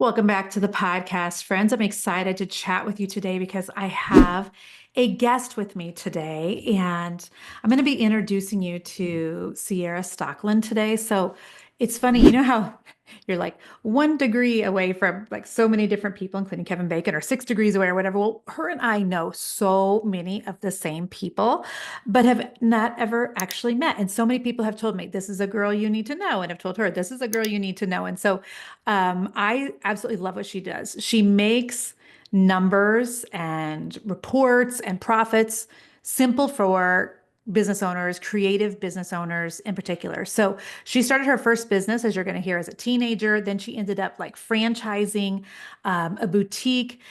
Welcome back to the podcast, friends. I'm excited to chat with you today because I have a guest with me today, and I'm going to be introducing you to Ciara Stockeland today. So it's funny, you know how you're like 1 degree away from like so many different people, including Kevin Bacon, or 6 degrees away, or whatever. Well, her and I know so many of the same people, but have not ever actually met. And so many people have told me, this is a girl you need to know. And I've told her, this is a girl you need to know. And so I absolutely love what she does. She makes numbers and reports and profits simple for business owners, creative business owners in particular. So she started her first business, as you're going to hear, as a teenager. Then she ended up like franchising a boutique.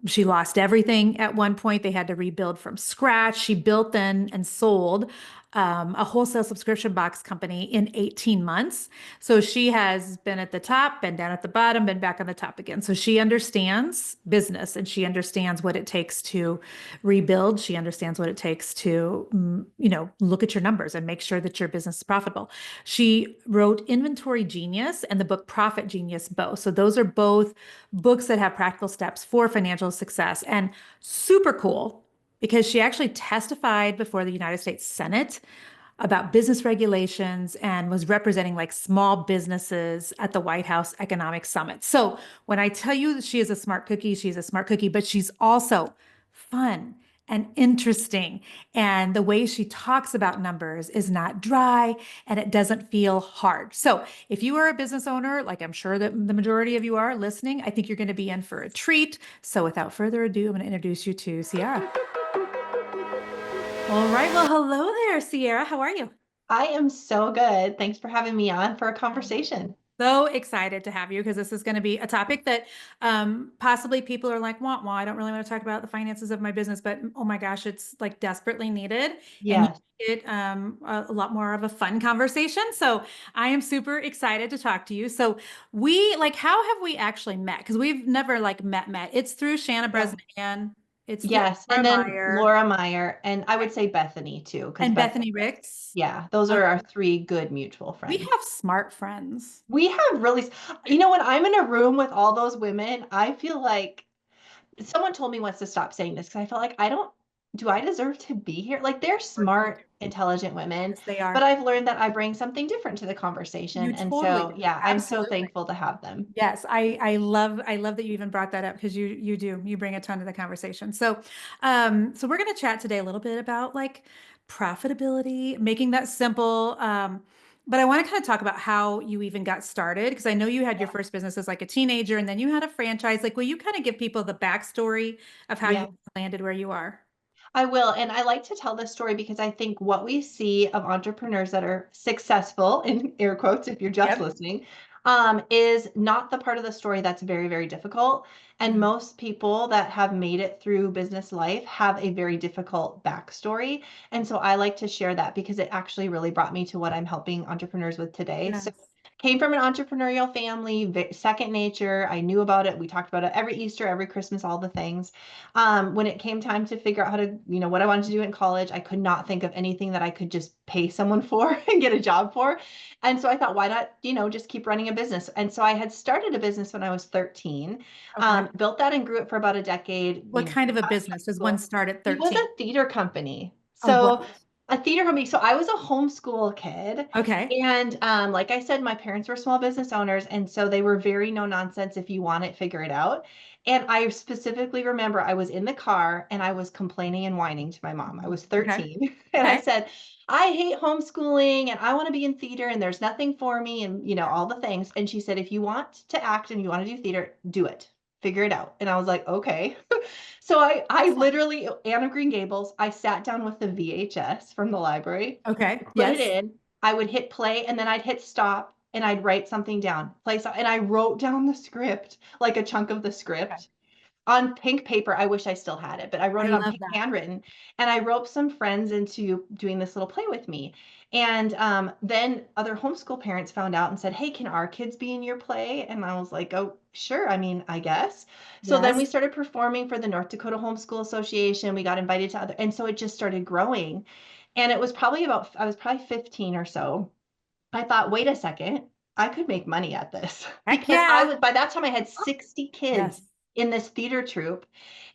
She lost everything at one point. They had to rebuild from scratch. She built then and sold a wholesale subscription box company in 18 months. So she has been at the top, been down at the bottom, been back on the top again. So she understands business and she understands what it takes to rebuild. She understands what it takes to, look at your numbers and make sure that your business is profitable. She wrote Inventory Genius and the book Profit Genius both. So those are both books that have practical steps for financial success and super cool because she actually testified before the United States Senate about business regulations and was representing like small businesses at the White House Economic Summit. So when I tell you that she is a smart cookie, she's a smart cookie, but she's also fun and interesting. And the way she talks about numbers is not dry and it doesn't feel hard. So if you are a business owner, like I'm sure that the majority of you are listening, I think you're going to be in for a treat. So without further ado, I'm going to introduce you to Ciara. All right. Well, hello there, Ciara. How are you? I am so good. Thanks for having me on for a I'm conversation. so excited to have you because this is going to be a topic that possibly people are like, wah, wah, I don't really want to talk about the finances of my business, but oh my gosh, it's like desperately needed. And you Yes. get a lot more of a fun conversation. So I am super excited to talk to you. So how have we actually met? Because we've never like met. It's through Shanna Yeah. Bresnan. It's through Yes. And Laura then Meyer Laura Meyer, and I would say Bethany too, because and Bethany, Bethany Ricks. yeah, those are our three good mutual We friends. have smart friends. We have really, when I'm in a room with all those women, I feel like someone told me once to stop saying this because I felt like do I deserve to be here? Like they're smart, intelligent women, Yes, they but are. I've learned that I bring something different to the You conversation. And totally so, do. yeah, I'm so Absolutely. thankful to have them. Yes, I love that you even brought that up because you do. You bring a ton to the conversation. So we're going to chat today a little bit about like profitability, making that simple. But I want to kind of talk about how you even got started because I know you had your Yeah. first business as like a teenager and then you had a franchise. Like, will you kind of give people the backstory of how you Yeah. landed where you are? I will. And I like to tell this story because I think what we see of entrepreneurs that are successful, in air quotes, if you're just Yep. listening, is not the part of the story that's very, very difficult. And Mhm. most people that have made it through business life have a very difficult backstory. And so I like to share that because it actually really brought me to what I'm helping entrepreneurs with today. So Yes. came from an entrepreneurial family, second nature. I knew about it. We talked about it every Easter, every Christmas, all the things. When it came time to figure out how to, what I wanted to do in college, I could not think of anything that I could just pay someone for and get a job for. And so I thought, why not, just keep running a business? And so I had started a business when I was 13, Okay. built that and grew it for about a decade, What kind of a out of high business does one school. start at It was 13? a theater company. Oh, So what? a theater company. So I was a homeschool kid. Okay. And like I said, my parents were small business owners. And so they were very no nonsense. If you want it, figure it out. And I specifically remember I was in the car and I was complaining and whining to my mom. I was Okay. 13 and I Okay. said, I hate homeschooling and I want to be in theater and there's nothing for me and, all the things. And she said, if you want to act and you want to do theater, do it, figure it out. And I was like, okay. So I Excellent. literally, Anne of Green Gables, I sat down with the VHS from the library, Okay. put it Yes. in, I would hit play and then I'd hit stop and I'd write something down, play stop, and I wrote down the script, like a chunk of the Okay. script on pink paper. I wish I still had it, but I wrote I it on love pink that. handwritten and I roped some friends into doing this little play with me. And then other homeschool parents found out and said, hey, can our kids be in your play? And I was like, oh, sure. I mean, I guess. So then we Yes. started performing for the North Dakota Homeschool Association. We got invited to other, and so it just started growing. And it was probably I was probably 15 or so. I thought, wait a second. I could make money at this Heck because I yeah. was, by that time I had 60 Yes. kids in this theater troupe,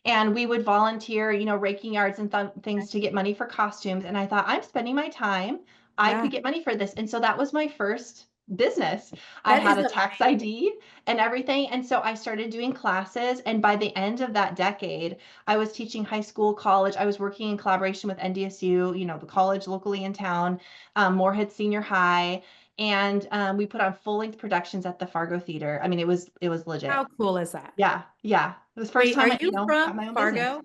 and we would volunteer, raking yards and Okay. things to get money for costumes. And I thought, I'm spending my time. I Yeah. could get money for this. And so that was my first business. I That had is a tax amazing. ID and everything. And so I started doing classes. And by the end of that decade, I was teaching high school, college. I was working in collaboration with NDSU, the college locally in town, Moorhead Senior High, and we put on full-length productions at the Fargo Theater. I mean, it was legit. How cool is that? Yeah, yeah. It was the first Wait, are time I, you had from my own business. Fargo?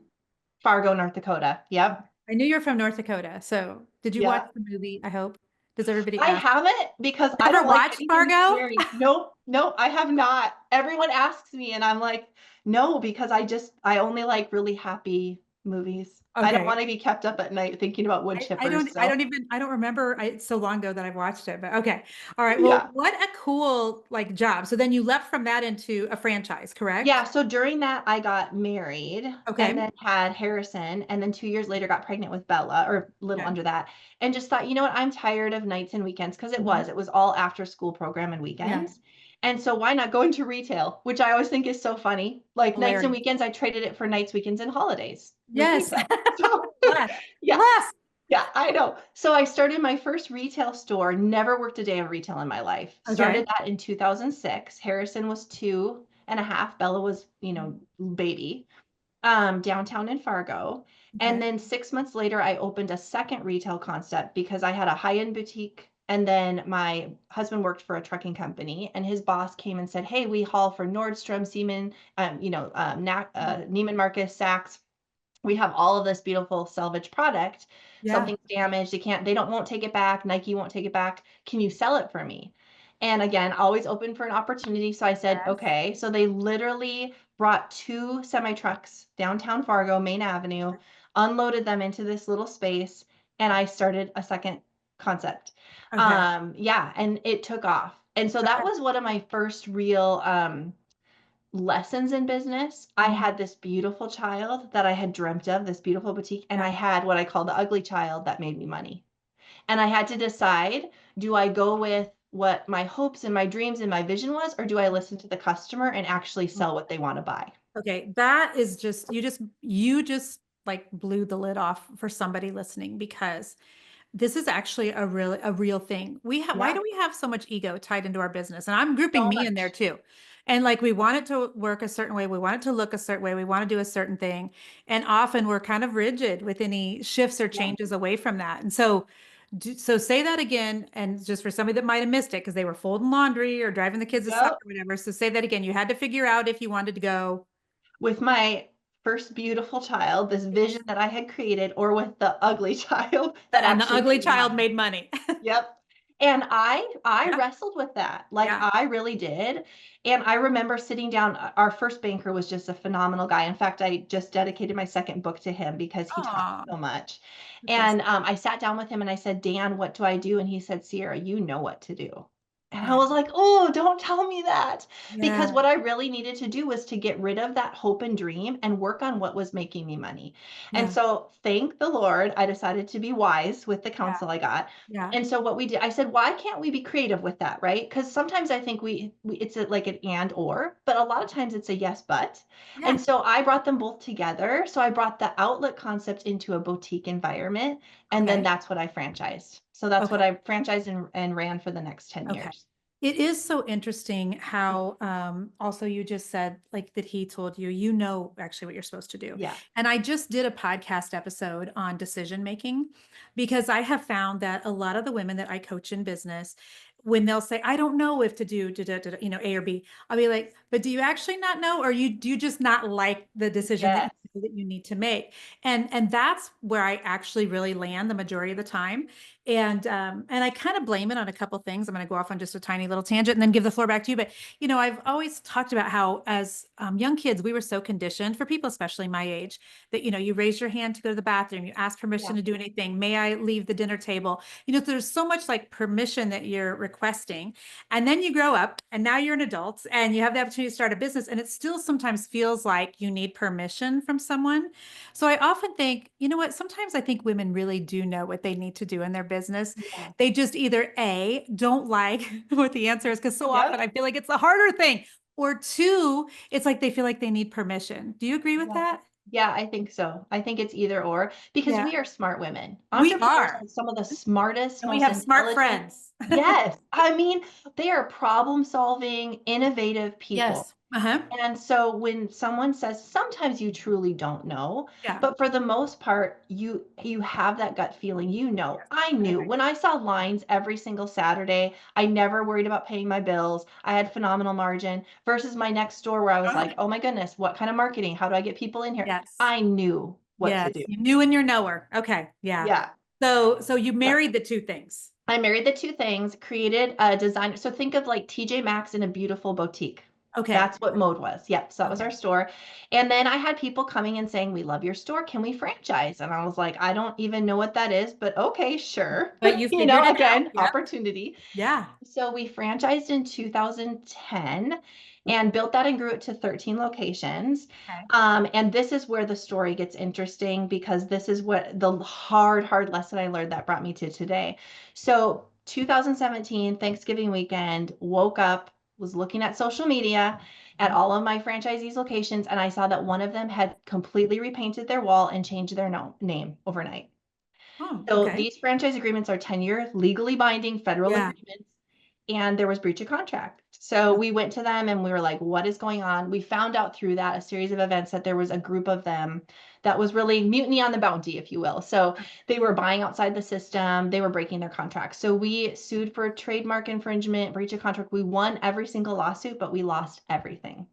Fargo, North Dakota. Yep. I knew you're from North Dakota. So did you watch Yep. the movie? I hope. Does everybody I ask? haven't because I Never don't like watched anything Fargo? scary. Nope, nope, I have not. Everyone asks me, and I'm like, no, because I only like really happy movies. I don't Okay. want to be kept up at night thinking about wood chippers. So, I don't remember. It's so long ago that I've watched it, but okay. All right. Well, yeah. what a cool like job. So then you left from that into a franchise, Yeah, correct? so during that, I got married and Okay. then had Harrison, and then 2 years later got pregnant with Bella, or a little Okay. under that, and just thought, you know what, I'm tired of nights and weekends because it Mhm. was. It was all after school program and Yeah. weekends. And so why not go into retail, which I always think is so funny. Like nights and Hilarious. weekends, I traded it for nights, weekends, and holidays with Yes. retail. So Less. yeah, Less. yeah, I know. So I started my first retail store, never worked a day of retail in my life. Started Okay. that in 2006. Harrison was 2.5. Bella was, baby, downtown in Fargo. And Okay. then 6 months later, I opened a second retail concept because I had a high-end boutique. And then my husband worked for a trucking company, and his boss came and said, "Hey, we haul for Nordstrom, Siemens, Neiman Marcus, Saks. We have all of this beautiful salvage product. Yeah. Something's damaged. Won't take it back. Nike won't take it back. Can you sell it for me?" And again, always open for an opportunity. So I said, Yes. okay. So they literally brought two semi trucks downtown Fargo, Main Avenue, unloaded them into this little space, and I started a second concept. Okay. Yeah, and it took off. And so that Okay. was one of my first real lessons in business. I Mhm. had this beautiful child that I had dreamt of, this beautiful boutique, and Yeah. I had what I call the ugly child that made me money. And I had to decide, do I go with what my hopes and my dreams and my vision was, or do I listen to the customer and actually sell what they want to buy? Okay, that is just you just like blew the lid off for somebody listening because this is actually a real thing. Why Yeah, do we have so much ego tied into our business? And I'm grouping so me in there much. too. And like we want it to work a certain way, we want it to look a certain way, we want to do a certain thing. And often we're kind of rigid with any shifts or Yeah. changes away from that. And so so say that again, and just for somebody that might have missed it because they were folding laundry or driving the kids to soccer Yep. or whatever. So say that again. You had to figure out if you wanted to go. With my first beautiful child, this vision that I had created, or with the ugly child that And the actually ugly made me child money. made money. Yep. And I Yeah. wrestled with that. Like Yeah. I really did. And I remember sitting down, our first banker was just a phenomenal guy. In fact, I just dedicated my second book to him because he taught me Oh, so much. that's And awesome. I sat down with him and I said, "Dan, what do I do?" And he said, "Ciara, you know what to do." And I Yeah. was like, "Oh, don't tell me that." Because Yeah. what I really needed to do was to get rid of that hope and dream and work on what was making me money. And Yeah. so, thank the Lord, I decided to be wise with the Yeah. counsel I got. Yeah. And so what we did, I said, why can't we be creative with that, right? Because sometimes I think it's like an and or, but a lot of times it's a yes but. And Yeah. so I brought them both together. So I brought the outlet concept into a boutique environment, and then Okay. that's what I franchised. So that's what Okay. I franchised and ran for the next 10 Okay. years. It is so interesting how also you just said like that he told you, you know actually what you're supposed to do. Yeah. And I just did a podcast episode on decision making because I have found that a lot of the women that I coach in business, when they'll say, I don't know if to do, A or B, I'll be like, but do you actually not know? Or do you just not like the decision Yes. that you need to make? And that's where I actually really land the majority of the time. And I kind of blame it on a couple things. I'm going to go off on just a tiny little tangent and then give the floor back to you. But I've always talked about how as young kids we were so conditioned for people, especially my age, that you raise your hand to go to the bathroom, you ask permission Yeah. to do anything. May I leave the dinner table? There's so much like permission that you're requesting, and then you grow up, and now you're an adult, and you have the opportunity to start a business, and it still sometimes feels like you need permission from someone. So I often think, you know what? Sometimes I think women really do know what they need to do in their business. Yeah. They just either A, don't like what the answer is, because so often Yep. I feel like it's the harder thing. Or two, it's like they feel like they need permission. Do you agree with Yeah. that? Yeah, I think so. I think it's either or because Yeah, we are smart women. we Entrepreneurs are. are some of the smartest, And we most have smart intelligent. friends. Yes. I mean, they are problem solving, innovative people. Yes. Uh-huh. And so when someone says, sometimes you truly don't know, Yeah. but for the most part, you have that gut feeling. You know, Yes, I I knew agree. when I saw lines every single Saturday, I never worried about paying my bills. I had phenomenal margin versus my next store where I was like, oh my goodness, what kind of marketing? How do I get people in here? Yes. I knew what to Yes. do. You knew and you're knower. Okay. Yeah. Yeah. So you Yeah. married the two things. I married the two things, created a design. So think of like TJ Maxx in a beautiful boutique. Okay. That's what Mode was. Yep. So that was our Okay. store. And then I had people coming and saying, we love your store. Can we franchise? And I was like, I don't even know what that is, but okay, sure. But you You figured know, it out. again, Yep. opportunity. Yeah. So we franchised in 2010 and built that and grew it to 13 locations. Okay. And this is where the story gets interesting because this is what the hard lesson I learned that brought me to today. So 2017, Thanksgiving weekend, woke up, was looking at social media at all of my franchisees' locations, and I saw that one of them had completely repainted their wall and changed their name overnight. Oh, So okay. these franchise agreements are 10-year legally binding federal Yeah. agreements, and there was breach of contract. So we went to them and we were like, what is going on? We found out through that a series of events that there was a group of them that was really mutiny on the bounty, if you will. So they were buying outside the system, they were breaking their contracts. So we sued for trademark infringement, breach of contract. We won every single lawsuit, but we lost everything,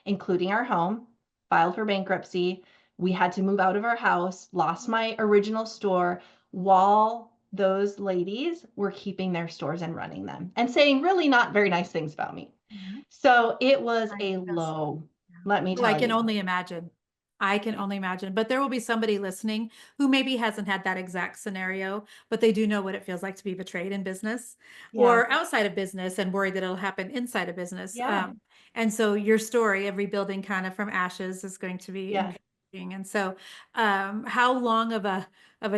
including our home, filed for bankruptcy. We had to move out of our house, lost my original store while those ladies were keeping their stores and running them and saying really not very nice things about me. Mhm. So it was I a feel so. low, Yeah. let me Oh, I tell can you. only imagine. I can only imagine. But there will be somebody listening who maybe hasn't had that exact scenario, but they do know what it feels like to be betrayed in business Yeah. or outside of business and worried that it'll happen inside of business. Yeah. And so your story of rebuilding kind of from ashes is going to be Yeah. encouraging. And so how long of a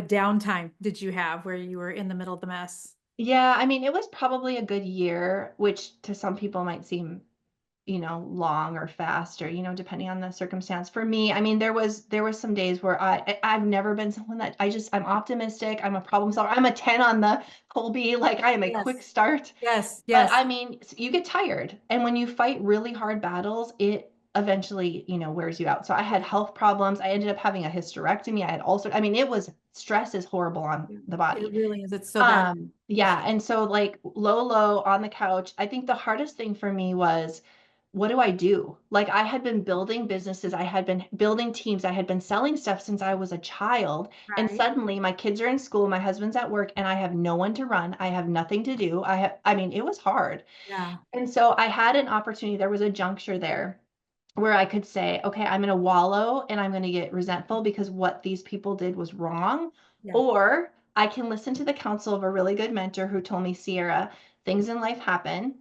downtime did you have where you were in the middle of the mess? Yeah. I mean, it was probably a good year, which to some people might seem long or fast or, depending on the circumstance. For me, I mean, there was some days where I've never been someone that I'm optimistic. I'm a problem solver. I'm a 10 on the Colby, like I am a quick Yes, start. yes, But yes. I mean, you get tired. And when you fight really hard battles, it eventually, wears you out. So I had health problems. I ended up having a hysterectomy. I had also, I mean, stress is horrible on Yeah. the It body. really is. It's so bad. Yeah. And so like low on the couch, I think the hardest thing for me was, what do I do? Like I had been building businesses, I had been building teams, I had been selling stuff since I was a child. And Right. suddenly my kids are in school, my husband's at work, and I have no one to run. I have nothing to do. I mean, it was hard. Yeah. And so I had an opportunity. There was a juncture there where I could say, okay, I'm going to wallow and I'm going to get resentful because what these people did was wrong. Yeah. Or I can listen to the counsel of a really good mentor who told me, Ciara, things in life happen.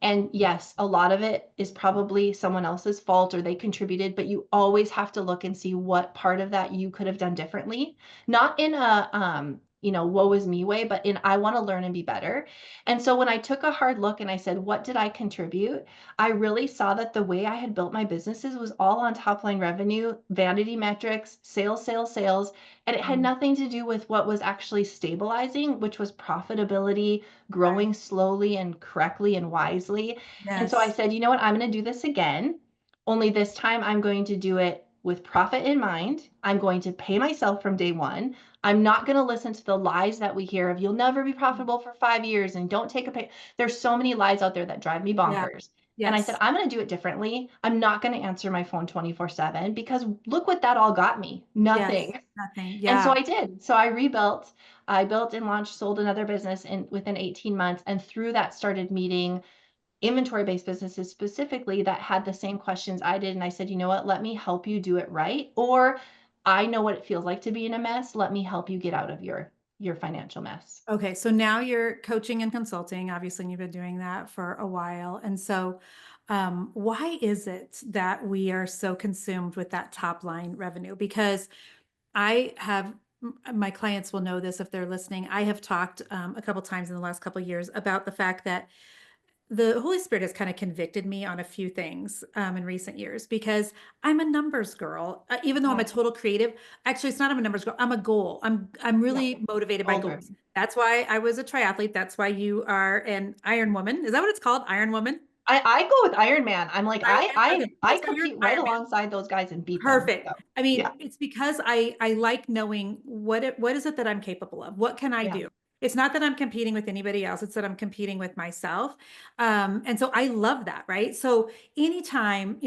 And yes, a lot of it is probably someone else's fault or they contributed, but you always have to look and see what part of that you could have done differently. Not in a, woe is me way, but in I want to learn and be better. And so when I took a hard look and I said, what did I contribute? I really saw that the way I had built my businesses was all on top line revenue, vanity metrics, sales, and it had Mm. nothing to do with what was actually stabilizing, which was profitability, Right. growing slowly and correctly and wisely. And so I Yes. said, you know what? I'm going to do this again. Only this time I'm going to do it with profit in mind. I'm going to pay myself from day one. I'm not going to listen to the lies that we hear of you'll never be profitable for 5 years and don't take a pay. There's so many lies out there that drive me Yeah. bonkers. And I said, Yes. I'm going to do it differently. I'm not going to answer my phone 24/7 because look what that all got me. Yes. Nothing. Nothing. And so Yeah. I did. So I rebuilt. I built and launched, sold another business in within 18 months. And through that started meeting inventory-based businesses specifically that had the same questions I did. And I said, you know what? Let me help you do it right. Or I know what it feels like to be in a mess. Let me help you get out of your financial mess. Okay. So now you're coaching and consulting. Obviously, you've been doing that for a while. And so, why is it that we are so consumed with that top line revenue? Because I have my clients will know this if they're listening. I have talked a couple times in the last couple of years about the fact that the Holy Spirit has kind of convicted me on a few things in recent years because I'm a numbers girl. Even though I'm a Yeah. total creative, actually, it's not I'm a numbers girl. I'm a goal. I'm Yeah. really motivated by Goal goals. driven. That's why I was a triathlete. That's why you are an Iron Woman. Is that what it's called? Iron Woman? I go with Iron Man. I'm like, Iron Man. Okay, I that's why you're an compete right Iron Man. alongside those guys and beat them. Perfect. So I yeah. mean, it's because I like knowing what is it that I'm capable of? What can I Yeah. do? It's not that I'm competing with anybody else, it's that I'm competing with myself. And so I love that, right? So anytime,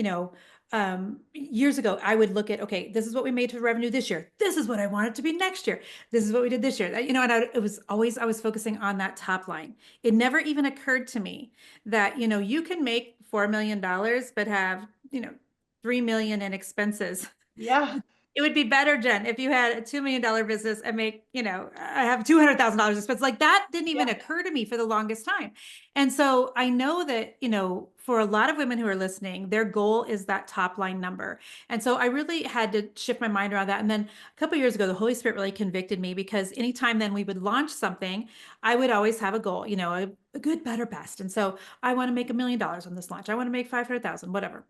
years ago, I would look at, okay, this is what we made for revenue this year. This is what I want it to be next year. This is what we did this year. It was always, I was focusing on that top line. It never even occurred to me that, you can make $4 million, but have, 3 million in expenses. Yeah. It would be better, Jen, if you had a $2 million business and make, I have $200,000 expense. Like that didn't even Yeah. occur to me for the longest time. And so I know that, for a lot of women who are listening, their goal is that top line number. And so I really had to shift my mind around that. And then a couple of years ago, the Holy Spirit really convicted me because anytime then we would launch something, I would always have a goal, a good, better, best. And so I want to make $1 million on this launch. I want to make 500,000, whatever.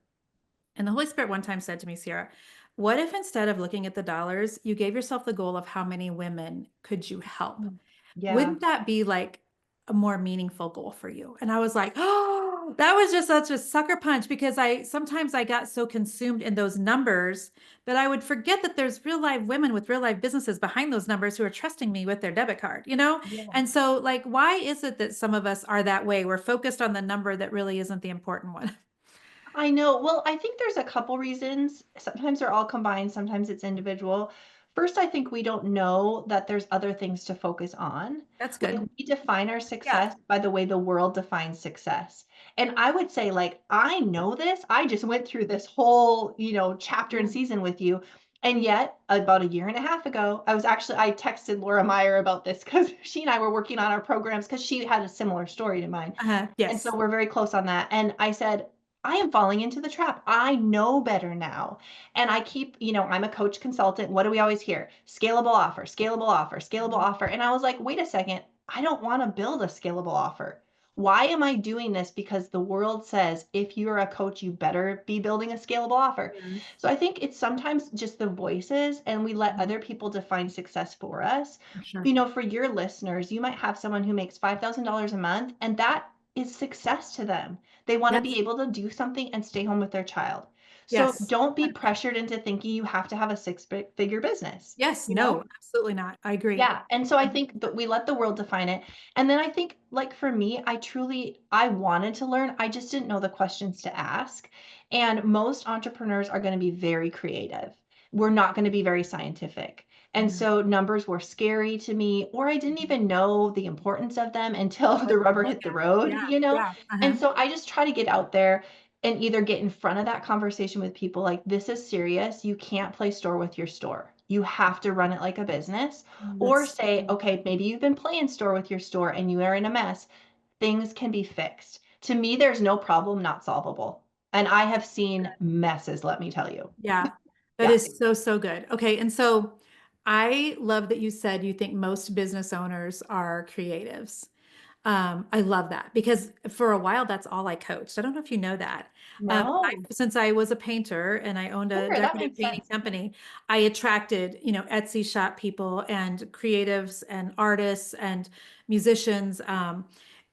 And the Holy Spirit one time said to me, Ciara, what if instead of looking at the dollars, you gave yourself the goal of how many women could you help? Mm. Yeah. Wouldn't that be like a more meaningful goal for you? And I was like, oh, that was just such a sucker punch because I got so consumed in those numbers that I would forget that there's real live women with real life businesses behind those numbers who are trusting me with their debit card? Yeah. And so like, why is it that some of us are that way? We're focused on the number that really isn't the important one. I know. Well, I think there's a couple reasons. Sometimes they're all combined, sometimes it's individual. First, I think we don't know that there's other things to focus on. That's Like good. we define our Yeah. success by the way the world defines success. And I would say, like, I know this. I just went through this whole, chapter and Mm. season with you. And yet, about a year and a half ago, I texted Laura Meyer about this because she and I were working on our programs because she had a similar story to mine. And so Yes. we're very close on that. And I said, I am falling into the trap. I know better now. And I keep, I'm a coach consultant. What do we always hear? Scalable offer, scalable offer, scalable Mhm. offer. And I was like, wait a second. I don't want to build a scalable offer. Why am I doing this? Because the world says if you're a coach, you better be building a scalable offer. Mhm. So I think it's sometimes just the voices and we let Mhm. other people define success for us. For sure. For your listeners, you might have someone who makes $5,000 a month and that is success to them. They want to Yes. be able to do something and stay home with their child. So Yes. don't be 100%. pressured into thinking you have to have a six-figure business, Yes. you know? No, absolutely not. I agree. Yeah. And so I Mhm. think that we let the world define it. And then I think like for me, I wanted to learn. I just didn't know the questions to ask. And most entrepreneurs are going to be very creative. We're not going to be very scientific. And Mhm. so numbers were scary to me, or I didn't Mhm. even know the importance of them until What the to rubber look hit the at. road, Yeah. you know? Yeah. And so I just try to get out there and either get in front of that conversation with people like, this is serious. You can't play store with your store. You have to run it like a business or That's say, good. okay, maybe you've been playing store with your store and you are in a mess. Things can be fixed. To me, there's no problem not solvable. And I have seen messes, let me tell you. Yeah. That Yeah. is so, so good. Okay. And so I love that you said you think most business owners are creatives. I love that because for a while that's all I coached. I don't know if you know that. No, Since I was a painter and I owned a sure, that decorative makes painting sense. company, I attracted, Etsy shop people and creatives and artists and musicians.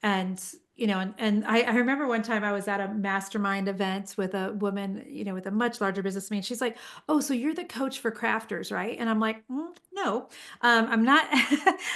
And I remember one time I was at a mastermind event with a woman, with a much larger business than me. And she's like, "Oh, so you're the coach for crafters, right?" And I'm like, "No, I'm not,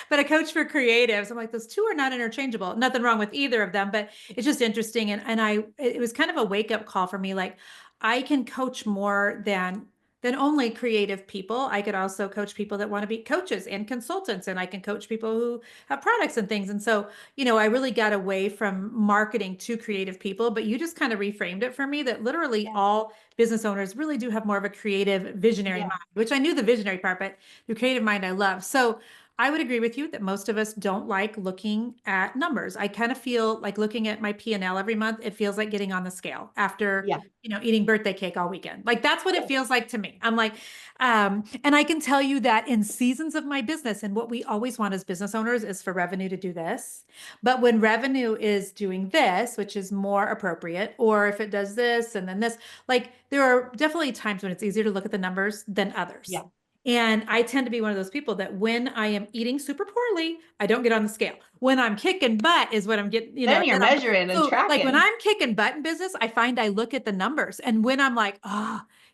but a coach for creatives." I'm like, those two are not interchangeable. Nothing wrong with either of them, but it's just interesting. And it was kind of a wake up call for me. Like, I can coach more than only creative people. I could also coach people that want to be coaches and consultants, and I can coach people who have products and things. And so, I really got away from marketing to creative people, but you just kind of reframed it for me that literally Yeah. all business owners really do have more of a creative visionary Yeah. mind, which I knew the visionary part, but the creative mind I love. So I would agree with you that most of us don't like looking at numbers. I kind of feel like looking at my P&L every month, it feels like getting on the scale after, Yeah. eating birthday cake all weekend. Like that's what it Yes. feels like to me. I'm like, and I can tell you that in seasons of my business, and what we always want as business owners is for revenue to do this. But when revenue is doing this, which is more appropriate, or if it does this and then this, like there are definitely times when it's easier to look at the numbers than others. Yeah. And I tend to be one of those people that when I am eating super poorly, I don't get on the scale. When I'm kicking butt is when I'm getting, Then you're then I'm, measuring and so like when tracking. I'm kicking butt in business, I find I look at the numbers. And when I'm like,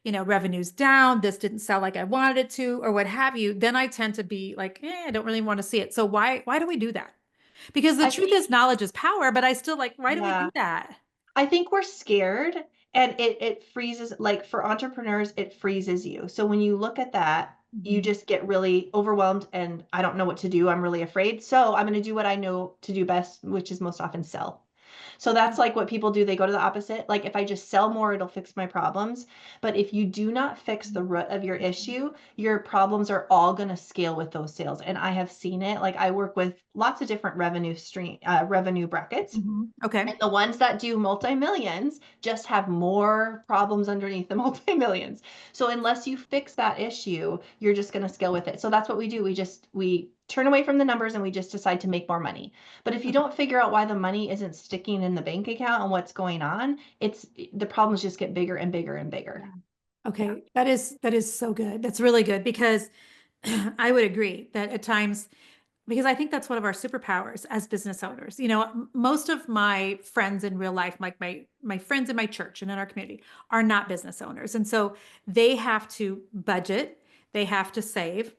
revenue's down, this didn't sell like I wanted it to, or what have you, then I tend to be like, I don't really want to see it. So why do we do that? Because the I truth think, is knowledge is power, but I still like, why do we do yeah. that? I think we're scared and it freezes, like for entrepreneurs, it freezes you. So when you look at that, you Mhm. just get really overwhelmed and I don't know what to do. I'm really afraid. So I'm going to do what I know to do best, which is most often sell. So that's like what people do. They go to the opposite. Like if I just sell more, it'll fix my problems. But if you do not fix the root of your issue, your problems are all going to scale with those sales. And I have seen it. Like I work with lots of different revenue brackets. Mhm. And Okay. the ones that do multi-millions just have more problems underneath the multi-millions. So unless you fix that issue, you're just going to scale with it. So that's what we do. We turn away from the numbers and we just decide to make more money. But if you Okay. don't figure out why the money isn't sticking in the bank account and what's going on, it's the problems just get bigger and bigger and bigger. Yeah. Yeah. Okay. That is so good. That's really good because I would agree that at times, because I think that's one of our superpowers as business owners. Most of my friends in real life, like my friends in my church and in our community, are not business owners. And so they have to budget, they have to save.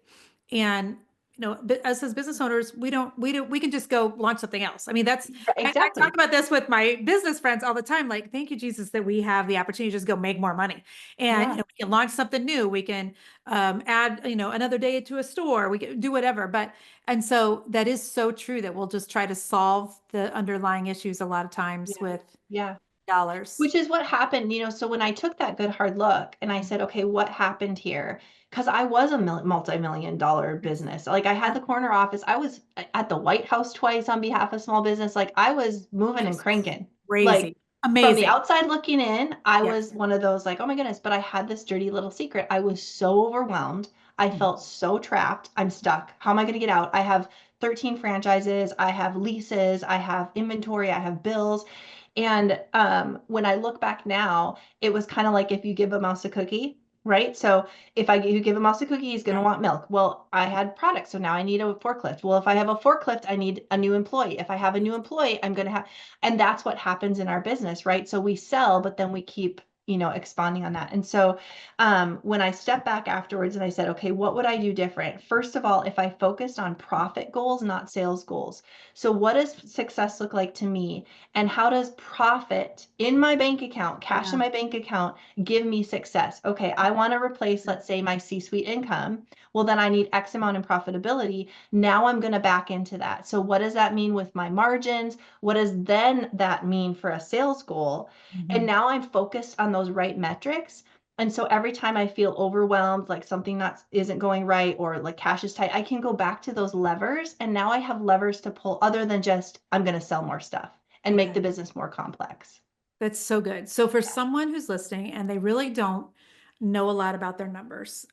And but us as business owners, we can just go launch something else. I mean, I talk Exactly. about this with my business friends all the time. Like, thank you, Jesus, that we have the opportunity to just go make more money. And Yeah. we can launch something new. We can add, another day to a store. We can do whatever. And so that is so true that we'll just try to solve the underlying issues a lot of times Yeah. with Yeah. dollars. Which is what happened, so when I took that good hard look and I said, okay, what happened here? Because I was a multi-million dollar business. Like I had Yeah, the corner office. I was at the White House twice on behalf of small business. Like I was moving and that's cranking. Like crazy. from the Amazing. outside looking in, I Yeah. was one of those like, oh my goodness, but I had this dirty little secret. I was so overwhelmed. I felt so trapped. I'm stuck. How am I going to get out? I have 13 franchises. I have leases. I have inventory. I have bills. And when I look back now, it was kind of like if you give a mouse a cookie, right? So if you give a mouse a cookie, he's going to Yeah. want milk. Well, I had products, so now I need a forklift. Well, if I have a forklift, I need a new employee. If I have a new employee, I'm going to have, and that's what happens in our business, right? So we sell, but then we keep expanding on that. And so when I stepped back afterwards and I said, okay, what would I do different? First of all, if I focused on profit goals, not sales goals. So what does success look like to me? And how does profit in my bank account, cash in Yeah. my bank account, give me success? Okay, I want to replace, let's say, my C-suite income. Well, then I need X amount in profitability. Now I'm going to back into that. So what does that mean with my margins? What does then that mean for a sales goal? And Mhm. now I'm focused on those right metrics. And so every time I feel overwhelmed, like something not isn't going right or like cash is tight, I can go back to those levers. And now I have levers to pull other than just I'm going to sell more stuff and make Okay. the business more complex. That's so good. So for Yeah. someone who's listening and they really don't know a lot about their numbers,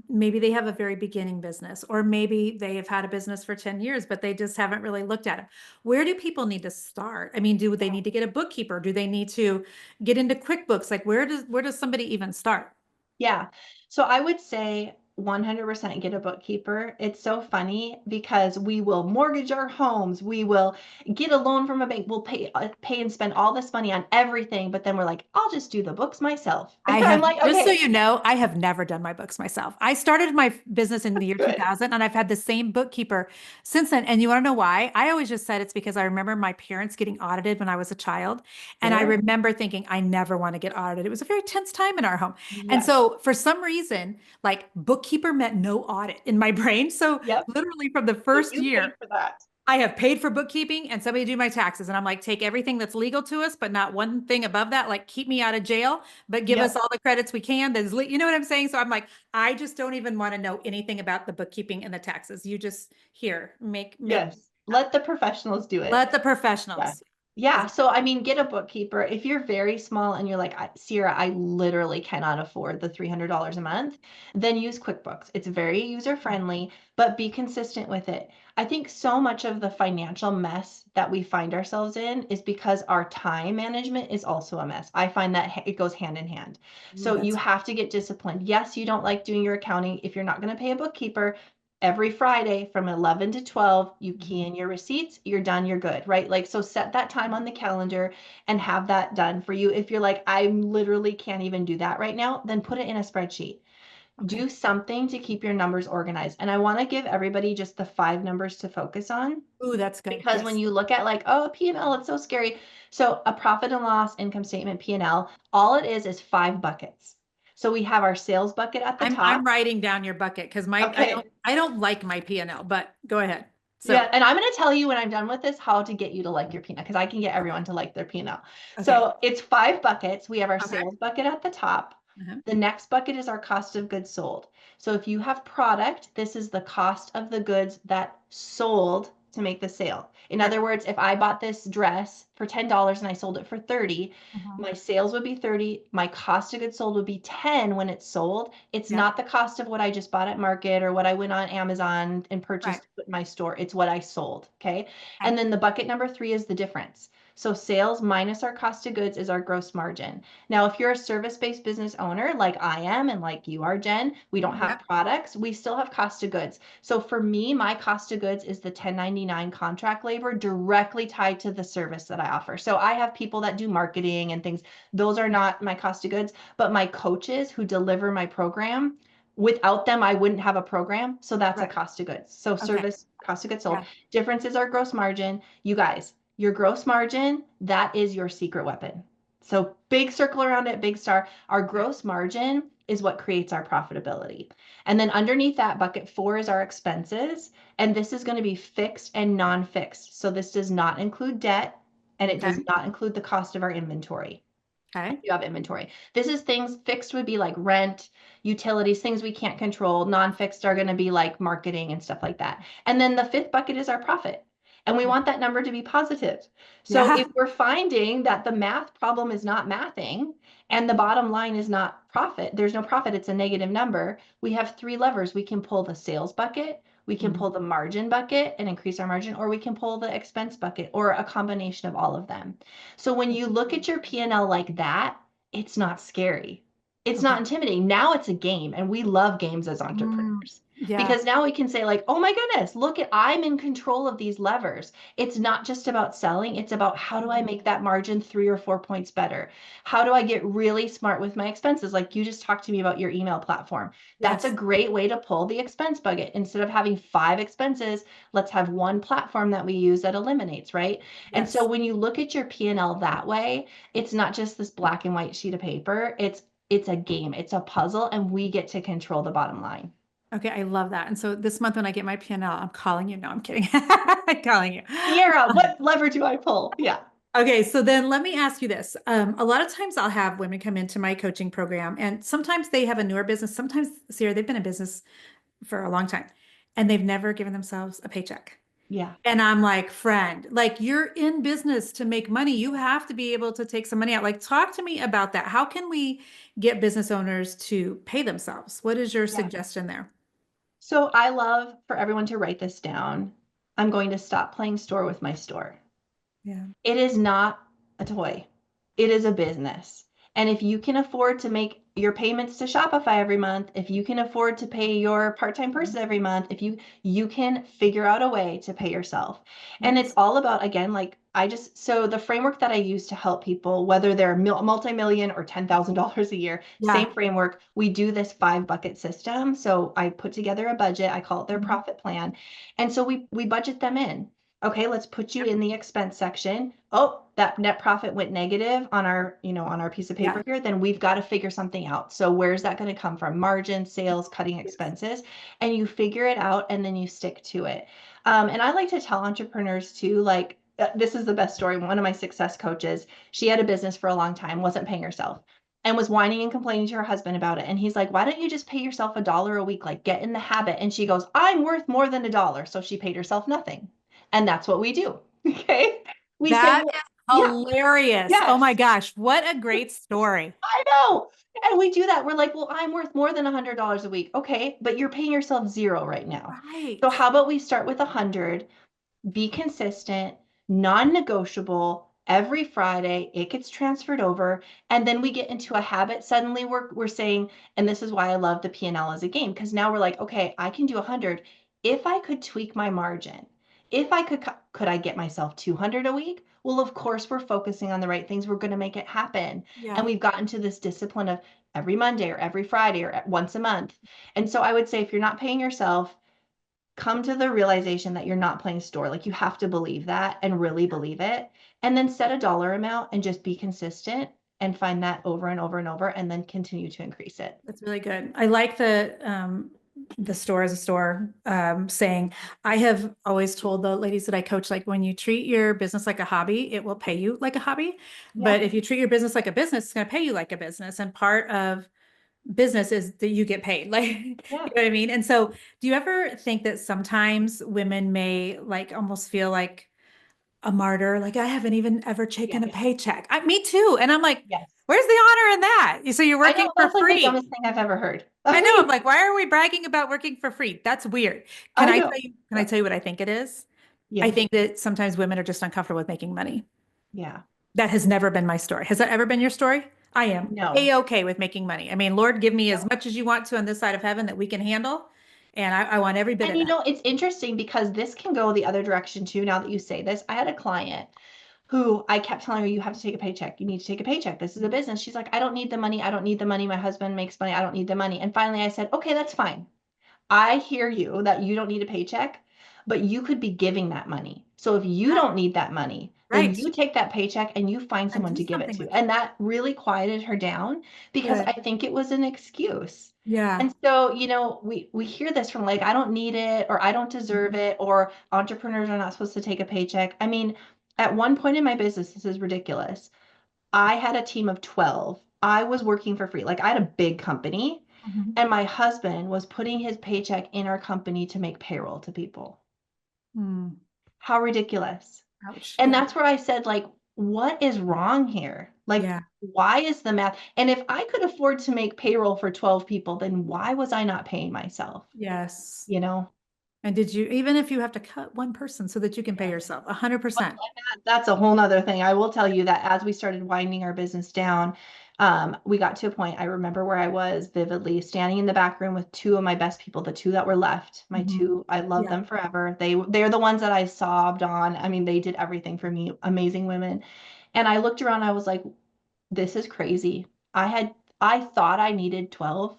maybe they have a very beginning business, or maybe they have had a business for 10 years, but they just haven't really looked at it. Where do people need to start? I mean, do they need to get a bookkeeper? Do they need to get into QuickBooks? Like where does somebody even start? Yeah. So I would say 100% get a bookkeeper. It's so funny because we will mortgage our homes, we will get a loan from a bank, we'll pay and spend all this money on everything, but then we're like, I'll just do the books myself. I I'm have, like, just so okay, you know, I have never done my books myself. I started my business in the year good. 2000 and I've had the same bookkeeper since then. And you want to know why? I always just said it's because I remember my parents getting audited when I was a child. And I Sure. remember thinking, I never want to get audited. It was a very tense time in our home. And Yes. so for some reason, like bookkeeper meant no audit in my brain. So Yep. literally from the Like first you paid year, for that. I have paid for bookkeeping and somebody do my taxes. And I'm like, take everything that's legal to us, but not one thing above that. Like, keep me out of jail, but give us Yep. all the credits we can. You know what I'm saying? So I'm like, I just don't even want to know anything about the bookkeeping and the taxes. You just here, make Yes. Let the professionals do it. let the Yeah. professionals. Yeah. So, I mean, get a bookkeeper. If you're very small and you're like, Sierra, I literally cannot afford the $300 a month, then use QuickBooks. It's very user friendly, but be consistent with it. I think so much of the financial mess that we find ourselves in is because our time management is also a mess. I find that it goes hand in hand. Ooh, So, you that's have to get disciplined. Yes, you don't like doing your accounting. If you're not going to pay a bookkeeper, every Friday from 11 to 12, you key in your receipts, you're done, you're good, right? Like, so set that time on the calendar and have that done for you. If you're like, I literally can't even do that right now, then put it in a spreadsheet. okay. Do something to keep your numbers organized. And I want to give everybody just the 5 numbers to focus on. Ooh, that's good. Because when Yes. you look at like, oh, P&L, it's so scary. So a profit and loss income statement, P&L, all it is 5 buckets. So we have our sales bucket at the I'm top. writing down your bucket because my Okay. I don't like my P&L, but go ahead. Yeah, So, and I'm going to tell you when I'm done with this how to get you to like your peanut because I can get everyone to like their peanut. okay. So it's 5 buckets. We have our Okay. sales bucket at the top. Uh-huh. The next bucket is our cost of goods sold. So if you have product, this is the cost of the goods that sold to make the sale. In Okay. other words, if I bought this dress for $10 and I sold it for 30, Uh-huh. my sales would be 30, my cost of goods sold would be 10 when it's sold. It's Yep. not the cost of what I just bought at market or what I went on Amazon and Right. purchased to put in my store. It's what I sold. Okay. Okay. And then the bucket number 3 is the difference. So sales minus our cost of goods is our gross margin. Now, if you're a service-based business owner like I am and like you are, Jen, we don't have Yep. products, we still have cost of goods. So for me, my cost of goods is the 1099 contract labor directly tied to the service that I offer. So I have people that do marketing and things. Those are not my cost of goods, but my coaches who deliver my program, without them, I wouldn't have a program. So that's a Right. cost of goods. So Okay. service, cost of goods sold. Yeah. Difference is our gross margin. You guys, your gross margin, that is your secret weapon. So big circle around it, big star. Our Okay. gross margin is what creates our profitability. And then underneath that, bucket 4 is our expenses. And this is going to be fixed and non-fixed. So this does not include debt and it Okay. does not include the cost of our inventory. Okay. You have inventory. This is things fixed would be like rent, utilities, things we can't control. Non-fixed are going to be like marketing and stuff like that. And then the 5th bucket is our profit. And we want that number to be positive. So if Yeah. we're finding that the math problem is not mathing and the bottom line is not profit, there's no profit, it's a negative number. We have 3 levers. We can pull the sales bucket, we can Mhm. pull the margin bucket and increase our margin, or we can pull the expense bucket or a combination of all of them. So when you look at your P&L like that, it's not scary. It's not Okay. intimidating. Now it's a game, and we love games as Mm, entrepreneurs yeah. because now we can say like, "Oh my goodness, look at I'm in control of these levers." It's not just about selling, it's about how do I make that margin 3 or 4 points better? How do I get really smart with my expenses? Like you just talked to me about your email platform. That's a Yes. great way to pull the expense bucket. Instead of having 5 expenses, let's have one platform that we use that eliminates, right? And so Yes. when you look at your P&L that way, it's not just this black and white sheet of paper. It's a game, it's a puzzle, and we get to control the bottom line. Okay. I love that. And so this month when I get my P&L, I'm calling you. No, I'm kidding. I'm calling you. Ciara, what lever do I pull? Yeah. Okay, so then let me ask you this. A lot of times I'll have women come into my coaching program, and sometimes they have a newer business. Sometimes, Sarah, they've been in business for a long time and they've never given themselves a paycheck. Yeah. And I'm like, friend, like you're in business to make money. You have to be able to take some money out. Like, talk to me about that. How can we get business owners to pay themselves? What is your Yeah. suggestion there? So I love for everyone to write this down. I'm going to stop playing store with my store. Yeah. It is not a toy. It is a business. And if you can afford to make your payments to Shopify every month, if you can afford to pay your part-time person every month, if you can figure out a way to pay yourself. And it's Yes. all about again like so the framework that I use to help people whether they're multi-million or $10,000 a year, Yeah. same framework. We do this 5 bucket system. So I put together a budget, I call it their Mhm. profit plan. And so we budget them in. Okay, let's put you Yep. in the expense section. Oh, that net profit went negative on our, on our piece of Yeah. paper here, then we've got to figure something out. So where's that going to come from? Margin, sales, cutting Yes. expenses, and you figure it out and then you stick to it. And I like to tell entrepreneurs too, like, this is the best story. One of my success coaches, she had a business for a long time, wasn't paying herself, and was whining and complaining to her husband about it. And he's like, why don't you just pay yourself $1 a week? Like, get in the habit. And she goes, I'm worth more than $1. So she paid herself nothing. And that's what we do. Okay. We say, That well, is yeah, hilarious. Oh my yes, gosh, what a great story. I know. And we do that. We're like, well, I'm worth more than $100 a week. Okay. But you're paying yourself zero right now. So Right. how about we start with 100? Be consistent, non-negotiable. Every Friday, it gets transferred over, and then we get into a habit. Suddenly, we're saying, and this is why I love the P&L as a game, because now we're like, okay, I can do 100 if I could tweak my margin. If I could I get myself 200 a week? Well, of course, we're focusing on the right things. We're going to make it happen, and Yeah. we've gotten to this discipline of every Monday or every Friday or once a month. And so I would say, if you're not paying yourself, come to the realization that you're not playing store. Like, you have to believe that and really believe it. And then set a dollar amount and just be consistent and find that over and over and over and then continue to increase it. That's really good. I like the store as a store saying. I have always told the ladies that I coach, like, when you treat your business like a hobby, it will pay you like a hobby. Yeah. But if you treat your business like a business, it's going to pay you like a business. And part of business is that you get paid. Like, you Yeah. know what I mean? And so do you ever think that sometimes women may like almost feel like a martyr? Like, I haven't even ever taken a Yes. paycheck. Me too. And I'm like, Yes. where's the honor in that? So you're I working know, for that's like the free. dumbest thing I've ever heard. I I know. I'm mean, like, why are we bragging about working for free? That's weird. Can I I know. tell you, can I Yeah. tell you what I think it is? I Yes. think that sometimes women are just uncomfortable with making money. Yeah. That has never been my story. Has that ever been your story? I am No. a-okay with making money. I mean, Lord, give me as Yep. much as you want to on this side of heaven that we can handle. And I want every bit And of that. it's interesting because this can go the other direction too. Now that you say this, I had a client who I kept telling her, you have to take a paycheck. You need to take a paycheck. This is a business. She's like, I don't need the money. I don't need the money. My husband makes money. I don't need the money. And finally I said, okay, that's fine. I hear you that you don't need a paycheck, but you could be giving that money. So if you Yeah, don't need that money, then right. you take that paycheck and you find And someone do to give it something to. with it. And that really quieted her down because I Good. think it was an excuse. Yeah. And so, we hear this from like, I don't need it, or I don't deserve Mhm. it, or entrepreneurs are not supposed to take a paycheck. I mean, at one point in my business, this is ridiculous. I had a team of 12. I was working for free. Like, I had a big company, Mhm. and my husband was putting his paycheck in our company to make payroll to people. Mm. How ridiculous. Ouch. And Yeah. that's where I said, like, what is wrong here? Like, Yeah. why is the math? And if I could afford to make payroll for 12 people, then why was I not paying myself? Yes. You know? And did you, even if you have to cut one person so that you can pay Yeah. yourself, Well, 100%. and that's a whole nother thing. I will tell you that as we started winding our business down, we got to a point, I remember where I was vividly standing in the back room with two of my best people, the two that were left, my Mhm. two, I love Yeah. them forever. They're the ones that I sobbed on. I mean, they did everything for me, amazing women. And I looked around, I was like, this is crazy. I thought I needed 12,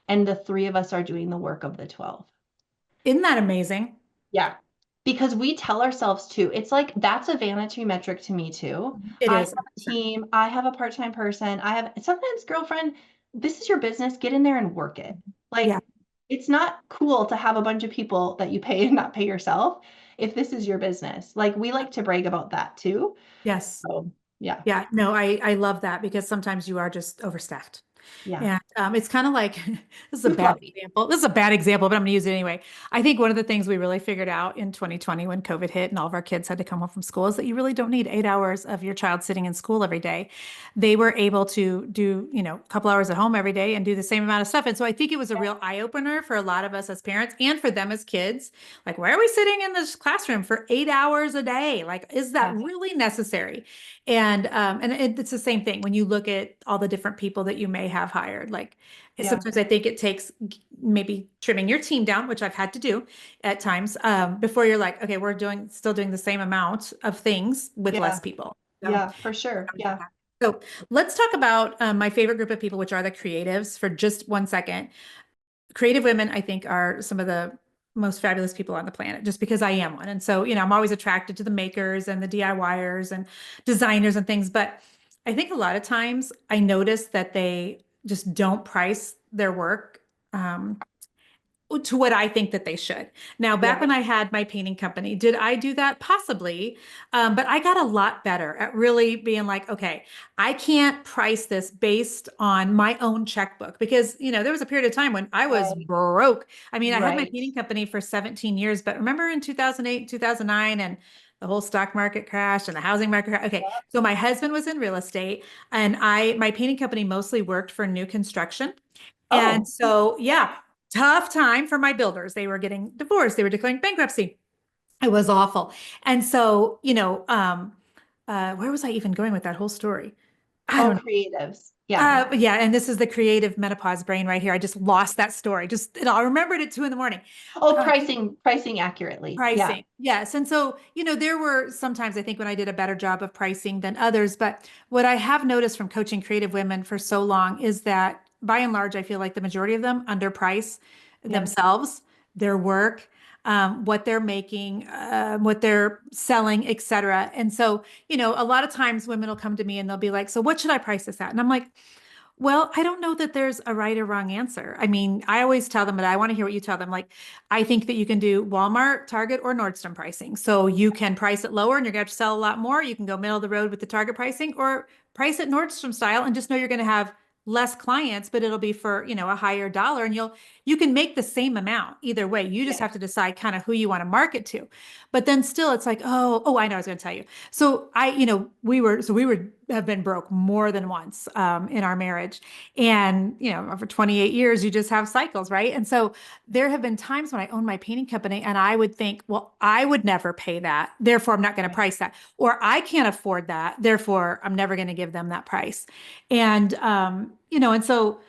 and the three of us are doing the work of the 12. Isn't that amazing? Yeah. Because we tell ourselves to, it's like that's a vanity metric to me too. It I have is. a team, I have a part-time person, I have sometimes, girlfriend, this is your business, get in there and work it. Yeah. Like, it's not cool to have a bunch of people that you pay and not pay yourself if this is your business. Like, we like to brag about that too. Yes. So, yeah. Yeah. No, I love that because sometimes you are just overstaffed. Yeah. And it's kind of like this is a Too bad fluffy. example. This is a bad example, but I'm going to use it anyway. I think one of the things we really figured out in 2020 when COVID hit and all of our kids had to come home from school is that you really don't need 8 hours of your child sitting in school every day. They were able to do, a couple hours at home every day and do the same amount of stuff. And so I think it was a Yeah. real eye opener for a lot of us as parents and for them as kids. Like, why are we sitting in this classroom for 8 hours a day? Like, is that Yeah. really necessary? And it's the same thing when you look at all the different people that you may have hired. Like, Yeah. sometimes I think it takes maybe trimming your team down, which I've had to do at times, before you're like, okay, we're still doing the same amount of things with less Yeah. people. So, Yeah, for sure. Yeah. so let's talk about my favorite group of people, which are the creatives, for just 1 second. Creative women, I think, are some of the most fabulous people on the planet just because I am one. And so, I'm always attracted to the makers and the DIYers and designers and things. But I think a lot of times I notice that they just don't price their work. Um, to what I think that they should. Now, back Yeah. when I had my painting company, did I do that? Possibly. But I got a lot better at really being like, okay, I can't price this based on my own checkbook because, there was a period of time when I was Right. broke. I mean, I had my Right. painting company for 17 years, but remember in 2008, 2009, and the whole stock market crashed and the housing market crashed. Okay, so my husband was in real estate and my painting company mostly worked for new construction. And Oh, so, yeah, tough time for my builders. They were getting divorced, they were declaring bankruptcy. It was awful. And so, where was I even going with that whole story? I oh, don't know. creatives. Yeah. Yeah, and this is the creative menopause brain right here. I just lost that story. I remembered at 2 in the morning. Oh, Uh, pricing accurately. Yeah. Pricing. Yes. And so, there were sometimes I think when I did a better job of pricing than others, but what I have noticed from coaching creative women for so long is that by and large, I feel like the majority of them underprice Yep. themselves, their work, what they're making, what they're selling, et cetera. And so, a lot of times women will come to me and they'll be like, so what should I price this at? And I'm like, well, I don't know that there's a right or wrong answer. I mean, I always tell them, but I want to hear what you tell them. Like, I think that you can do Walmart, Target, or Nordstrom pricing. So you can price it lower and you're going to have to sell a lot more. You can go middle of the road with the Target pricing or price it Nordstrom style and just know you're going to have less clients, but it'll be for, a higher dollar and you can make the same amount either way. You just Yeah. have to decide kind of who you want to market to. But then still it's like, oh, I know I was going to tell you. So we have been broke more than once in our marriage. And, for 28 years, you just have cycles, right? And so there have been times when I owned my painting company and I would think, well, I would never pay that. Therefore, I'm not going to Right. price that. Or I can't afford that. Therefore, I'm never going to give them that price. And, and so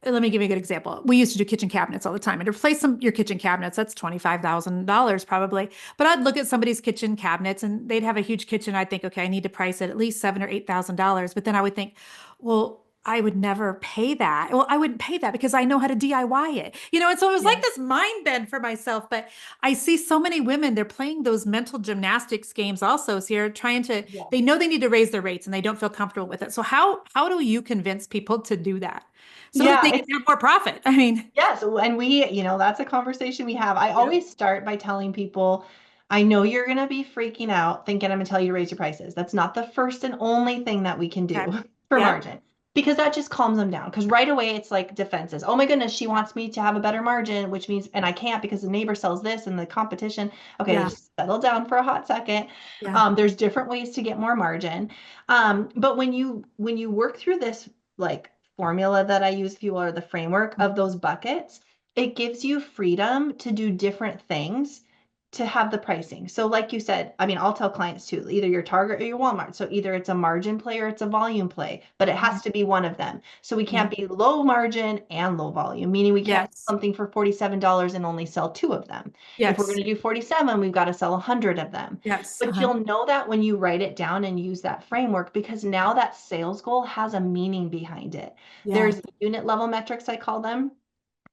let me give you a good example. We used to do kitchen cabinets all the time. And to replace your kitchen cabinets, that's $25,000 probably. But I'd look at somebody's kitchen cabinets and they'd have a huge kitchen. I'd think, okay, I need to price it at least $7,000 or $8,000. But then I would think, well, I would never pay that. Well, I wouldn't pay that because I know how to DIY it. And so it was like Yeah. this mind bend for myself. But I see so many women, they're playing those mental gymnastics games also. So you're trying to, Yeah. they know they need to raise their rates and they don't feel comfortable with it. So how do you convince people to do that? So that Yeah. they can have more profit. I mean, Yes, and that's a conversation we have. I yeah, always start by telling people, I know you're going to be freaking out thinking I'm going to tell you to raise your prices. That's not the first and only thing that we can okay. do for Yeah, margin because that just calms them down. Because right away it's like defenses. Oh my goodness, she yeah, wants me to have a better margin, which means, and I can't because the neighbor sells this and the competition. Okay, yeah, just settle down for a hot second. yeah, There's different ways to get more margin. But when you work through this, like formula that I use, if you will, or the framework of those buckets, it gives you freedom to do different things to have the pricing. So like you said, I mean, I'll tell clients too, either your Target or your Walmart. So either it's a margin play or it's a volume play, but it mhm, has to be one of them. So we yeah, can't be low margin and low volume, meaning we can't sell yes, something for $47 and only sell two of them. If we're going yes, to do 47, we've got to sell 100 of them. yes, But you'll know that when you write it down and use that framework because now that sales goal has a meaning behind it. yeah, There's unit level metrics, I call them,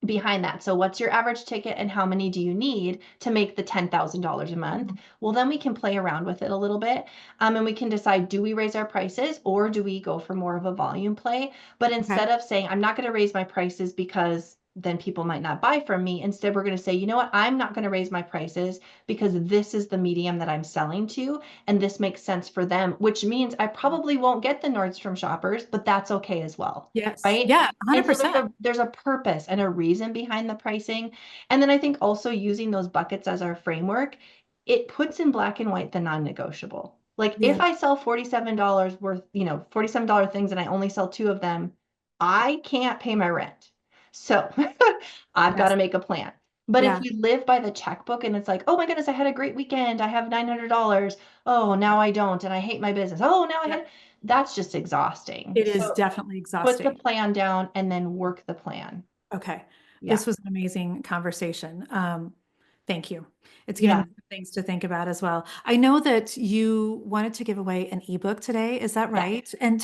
behind that. So what's your average ticket and how many do you need to make the $10,000 a month? mhm, Well, then we can play around with it a little bit. And we can decide, do we raise our prices or do we go for more of a volume play? But okay, instead of saying, I'm not going to raise my prices because then people might not buy from me. Instead, we're going to say, you know what? I'm not going to raise my prices because this is the medium that I'm selling to, and this makes sense for them, which means I probably won't get the Nordstrom shoppers, but that's okay as well, yes, right? yeah, And so there's 100%. a purpose and a reason behind the pricing. And then I think also using those buckets as our framework, it puts in black and white the non-negotiable. Like if Yeah, I sell $47 worth, $47 things and I only sell two of them, I can't pay my rent. So I've got to yes, make a plan. But if yeah, we live by the checkbook and it's like, oh my goodness, I had a great weekend. I have $900. Oh, now I don't. And I hate my business. Oh, now I yeah. had, that's just exhausting. It is So definitely put the exhausting. plan down and then work the plan. Okay. Yeah. This was an amazing conversation. Thank you. It's given me Yeah. some things to think about as well. I know that you wanted to give away an ebook today. Is that Yes. right? And Yes.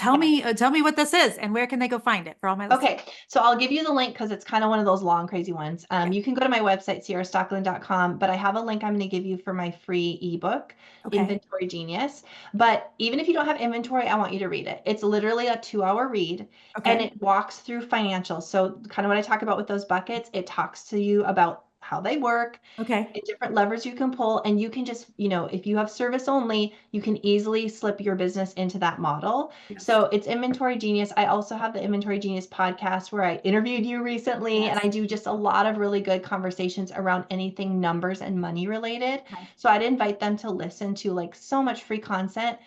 tell me what this is and where can they go find it for all my listeners? Okay, so I'll give you the link because it's kind of one of those long, crazy ones. Yeah. You can go to my website, ciarastockeland.com, but I have a link I'm going to give you for my free ebook, Okay. Inventory Genius. But even if you don't have inventory, I want you to read it. It's literally a 2 hour read and Okay. it walks through financials. So, kind of what I talk about with those buckets, it talks to you about how they work, Okay. and different levers you can pull, and you can just, if you have service only, you can easily slip your business into that model. Yes. So it's Inventory Genius. I also have the Inventory Genius podcast where I interviewed you recently, and Yes. I do just a lot of really good conversations around anything numbers and money related. Okay. So I'd invite them to listen to like so much free content.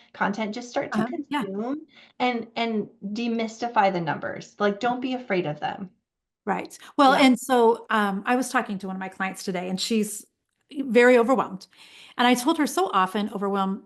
Just start to Yeah. consume and demystify the numbers. Like, don't be afraid of them. Right. Well, Yeah. and so I was talking to one of my clients today, and she's very overwhelmed. And I told her so often overwhelm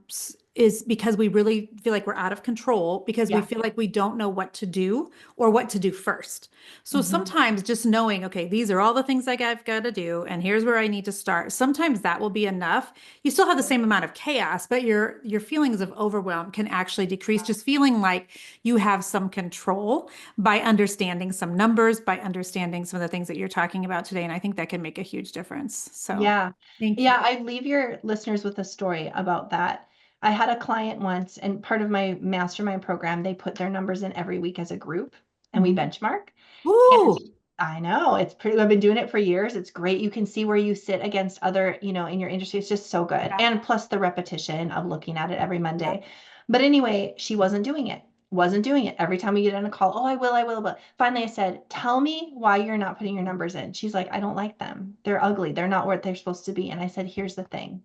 is because we really feel like we're out of control because we Yeah. feel like we don't know what to do or what to do first. So Mhm. sometimes just knowing, okay, these are all the things like I've got to do, and here's where I need to start. Sometimes that will be enough. You still have the same amount of chaos, but your feelings of overwhelm can actually decrease. Just feeling like you have some control by understanding some numbers, by understanding some of the things that you're talking about today. And I think that can make a huge difference. So Yeah. thank Yeah, you. I leave your listeners with a story about that. I had a client once, and part of my mastermind program, they put their numbers in every week as a group and we Mhm. benchmark. And Ooh. I know it's pretty, I've been doing it for years. It's great. You can see where you sit against other, in your industry. It's just so good. Yeah. And plus the repetition of looking at it every Yeah. Monday. But anyway, she wasn't doing it. Wasn't doing it. Every time we get on a call, oh, I will. But finally I said, tell me why you're not putting your numbers in. She's like, I don't like them. They're ugly. They're not what they're supposed to be. And I said, here's the thing.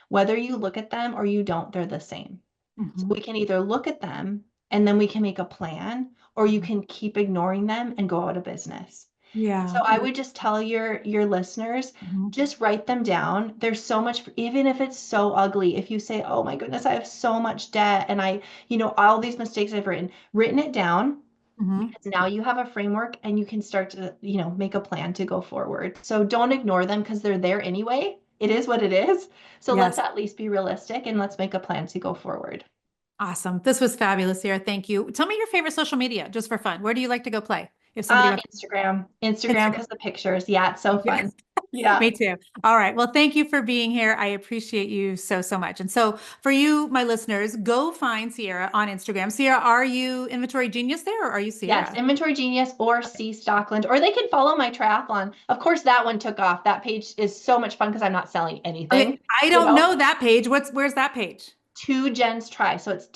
Whether you look at them or you don't, they're the same. So Mhm. we can either look at them and then we can make a plan, or you Mhm. can keep ignoring them and go out of business. So Yeah. I would just tell your listeners, Mhm. just write them down. There's so much, even if it's so ugly. If you say, "Oh my goodness, I have so much debt and all these mistakes I've written it down Mhm. because now you have a framework and you can start to, make a plan to go forward. So don't ignore them because they're there anyway. It is what it is. So let's Yes. at least be realistic and let's make a plan to go forward. Awesome. This was fabulous, Sarah. Thank you. Tell me your favorite social media just for fun. Where do you like to go play? If somebody wants Instagram Instagram. because the pictures. Yeah, it's so Me too. fun. Yeah. Me too. All right. Well, thank you for being here. I appreciate you so, so much. And so for you, my listeners, go find Ciara on Instagram. Ciara, are you Inventory Genius there or are you Yes, Ciara? Inventory Genius or C Stockland, or they can follow my triathlon. Of course, that one took off. That page is so much fun because I'm not selling Okay. anything, I you don't know. know that page. Where's that page? Two Gens Try. So it's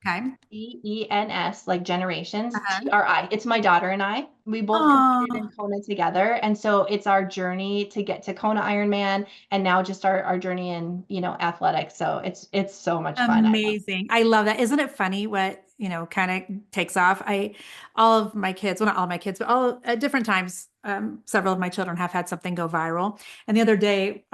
Okay. TWOGENS, like generations, Uh-huh. TRI. It's my daughter and I. We both competed in Oh, Kona together. And so it's our journey to get to Kona Ironman and now just our journey in, athletics. So it's so much fun. I love amazing. I love that. Isn't it funny what, kind of takes off? All of my kids, well, not all my kids, but all at different times, several of my children have had something go viral. And the other day,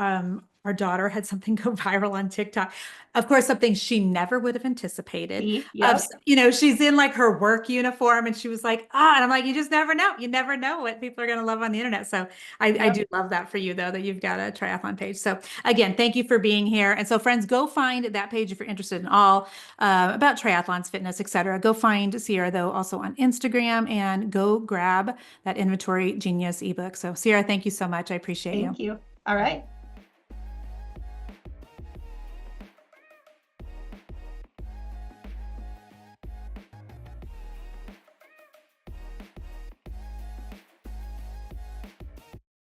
our daughter had something go viral on TikTok. Of course, something she never would have anticipated. it. Yep. She's in like her work uniform and she was like, and I'm like, you just never know. You never know what people are going to love on the internet. So I Yep. do love that for you though, that you've got a triathlon page. So again, thank you for being here. And so friends, go find that page if you're interested in all about triathlons, fitness, etc. Go find Ciara though also on Instagram and go grab that Inventory Genius ebook. So Ciara, thank you so much. I appreciate you. Thank you. All right.